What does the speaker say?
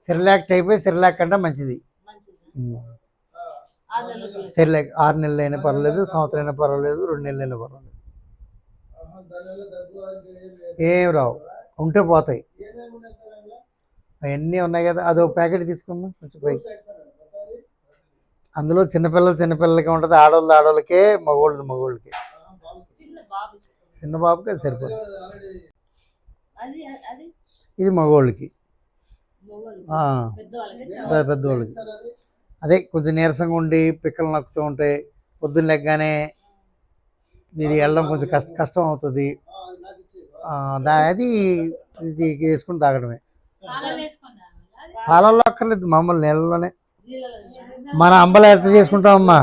Cerelac type Cerelac కంటే మంచిది. Cerelac 6 నెలలు అయినా పర్వాలేదు, సంవత్సరం అయినా పర్వాలేదు, 2 నెలలు అయినా పర్వాలేదు. ఏం రావు, ఉంటే పోతాయి. అవన్నీ ఉన్నాయి కదా, అదొక ప్యాకెట్ తీసుకోమ్మా కొంచెం పైకి. అందులో చిన్నపిల్లలకి ఉంటుంది, ఆడవాళ్ళకే, మగోళ్ళకి. చిన్న బాబుకి అది సరిపోతుంది. ఇది మగవాళ్ళకి, పెద్దవాళ్ళకి. అదే కొంచెం నీరసంగా ఉండి పిక్కలు నొక్కుతూ ఉంటాయి, పొద్దున్న లెగ్గానే ఇది వెళ్ళడం కొంచెం కష్టం అవుతుంది. అది ఇది వేసుకుని తాగడమే. పాలల్లో అక్కర్లేదు, మామూలు నీళ్ళలోనే. మన అంబలు ఎంత చేసుకుంటామమ్మా,